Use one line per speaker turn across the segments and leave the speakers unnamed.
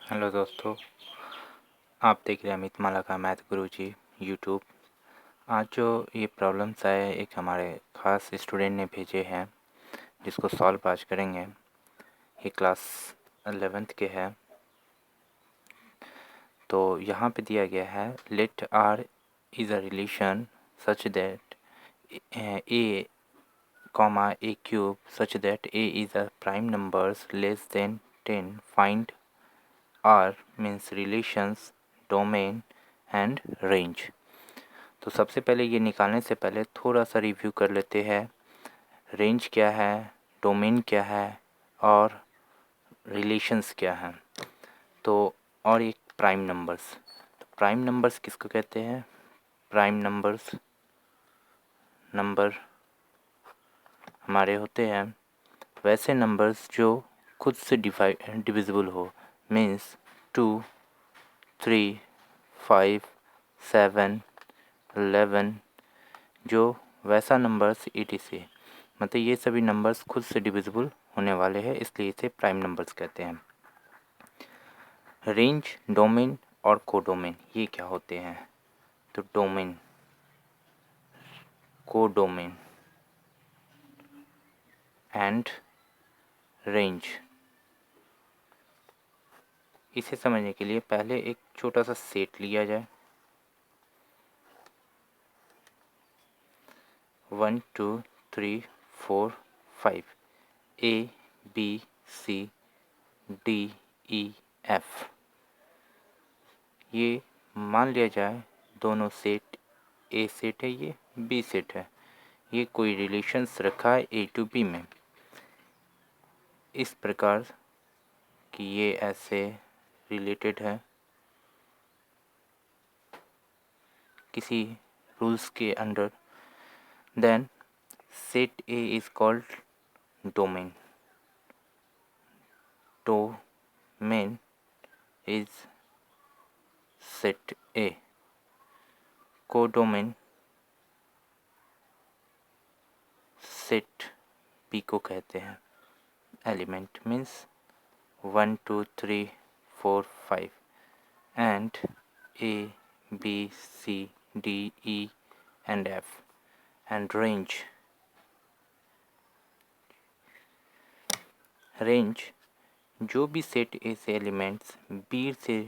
Hello दोस्तों, आप देख रहे हैं अमित माला का मैथ गुरुजी यूट्यूब। आज जो ये प्रॉब्लम्स आए एक हमारे ख़ास स्टूडेंट ने भेजे हैं जिसको सॉल्व आज करेंगे। ये क्लास 11th के हैं। तो यहाँ पे दिया गया है let R is a relation such that A comma A cube such that A is a prime numbers less than 10 find R means relations domain and range. तो सबसे पहले ये निकालने से पहले थोड़ा सा रिव्यू कर लेते हैं। रेंज क्या है, डोमेन क्या है और रिलेशंस क्या हैं। तो और एक प्राइम नंबर्स। तो प्राइम नंबर्स किसको कहते हैं? प्राइम नंबर्स नंबर हमारे होते हैं वैसे नंबर्स जो खुद से डिविजिबल हो। मीन्स 2, 3, 5, 7, 11 जो वैसा नंबर्स ETC, मतलब ये सभी नंबर्स खुद से डिविजिबल होने वाले हैं, इसलिए इसे प्राइम नंबर्स कहते हैं। रेंज, डोमेन और कोडोमेन ये क्या होते हैं? तो डोमेन, कोडोमेन एंड रेंज। इसे समझने के लिए पहले एक छोटा सा सेट लिया जाए। 1 2 3 4 5 ABCDEF। ये मान लिया जाए दोनों सेट ए सेट है, ये बी सेट है। ये कोई रिलेशंस रखा है ए टू बी में, इस प्रकार कि ये ऐसे रिलेटेड है किसी रूल्स के under. Then set A is called domain. Domain is set A. Codomain set B को कहते हैं। Element means 1 2 3 4 5 and A B C D E and F and range। Range जो भी सेट ए से एलिमेंट्स बी से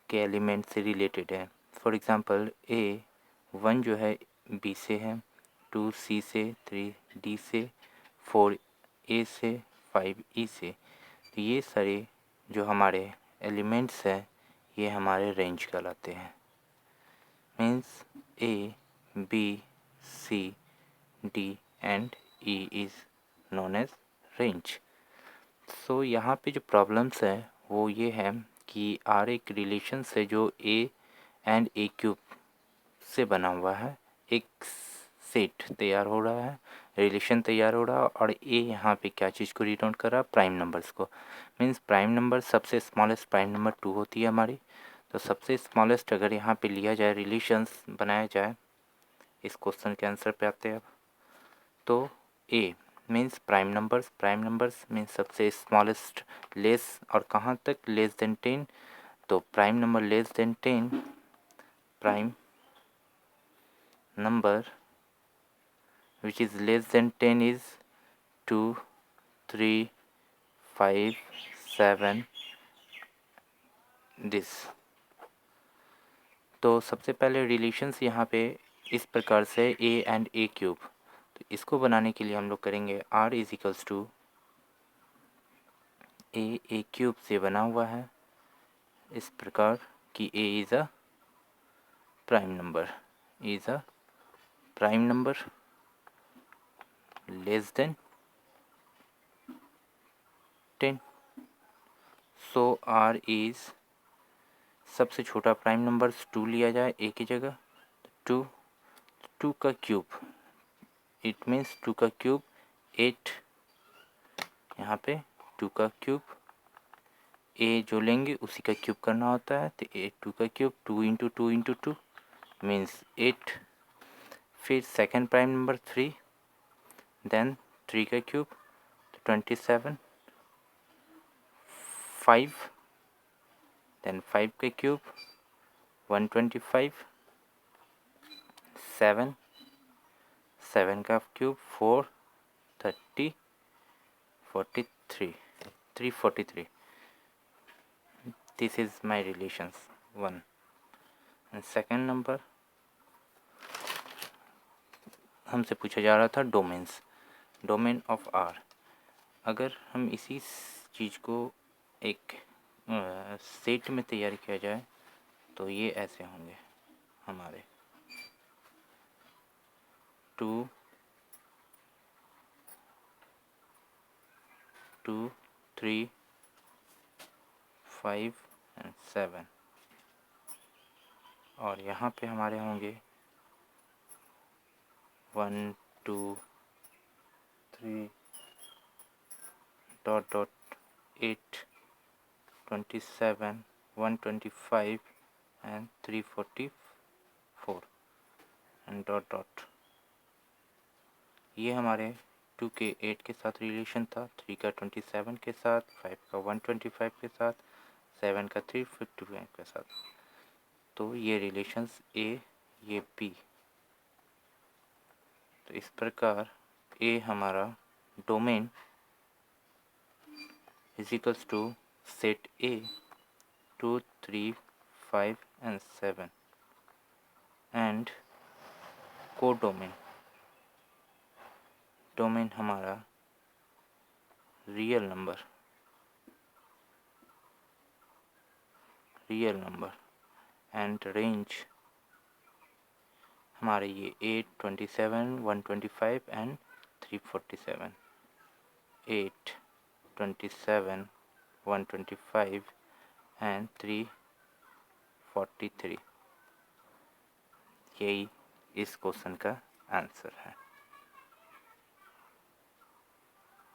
के element से related है। फॉर एग्ज़ाम्पल A1 जो है बी से है, 2 सी से, 3 डी से, 4 ए से, 5 ई से। तो ये सारे जो हमारे एलिमेंट्स हैं ये हमारे रेंज कहलाते हैं। Means A B C D and E is known as range। सो यहाँ पे जो प्रॉब्लम्स है वो ये है कि आर एक रिलेशन है जो ए एंड ए क्यूब से बना हुआ है। एक सेट तैयार हो रहा है, रिलेशन तैयार हो रहा है, और ए यहाँ पे क्या चीज़ को रिटर्न कर रहा है? प्राइम नंबर्स को। मीन्स प्राइम नंबर सबसे स्मॉलेस्ट प्राइम नंबर 2 होती है हमारी। तो सबसे स्मॉलेस्ट अगर यहाँ पे लिया जाए, रिलेशंस बनाया जाए, इस क्वेश्चन के आंसर पे आते हैं अब। तो ए मीन्स प्राइम नंबर्स मीन्स सबसे स्मॉलेस्ट, लेस और कहाँ तक? Less than 10। तो prime number less than 10, prime number which is less than 10 is 2 3 5 7 this। तो सबसे पहले रिलेशंस यहाँ पे इस प्रकार से ए एंड ए क्यूब। तो इसको बनाने के लिए हम लोग करेंगे R is equals to A cube से बना हुआ है इस प्रकार कि A is a prime number, is a prime number less than 10। So R is सबसे छोटा प्राइम नंबर 2 लिया जाए ए की जगह। 2 2 का क्यूब, इट मीन्स 2 का क्यूब 8। यहाँ पे 2 का क्यूब ए जो लेंगे उसी का क्यूब करना होता है। तो 2 का क्यूब 2 इंटू 2 इंटू 2 मीन्स 8। फिर सेकेंड प्राइम नंबर 3, देन 3 का क्यूब तो 27। 5 देन 5 के क्यूब 125, 7, 7 का cube 4, 30, 43, 343. This is my relations 1. And second number हमसे पूछा जा रहा था डोमेन्स, डोमेन ऑफ आर। अगर हम इसी चीज़ को एक सेट में तैयार किया जाए तो ये ऐसे होंगे हमारे 2, 2, 3, 5 एंड 7, और यहाँ पे हमारे होंगे 1, 2, 3 dot dot 8, 27, 125 and 344 and dot dot. ये हमारे 2 के 8 के साथ रिलेशन था, 3 का 27 के साथ, 5 का 125 के साथ, 7 का 355 के साथ। तो ये रिलेशंस ए, ये बी। तो इस प्रकार ए हमारा domain is equals to set A 2, 3, 5 and 7 and codomain, domain हमारा रियल नंबर एंड रेंज हमारे ये 8, 27, 125 एंड 347, 8, 27, 125 एंड 343। यही इस क्वेश्चन का आंसर है।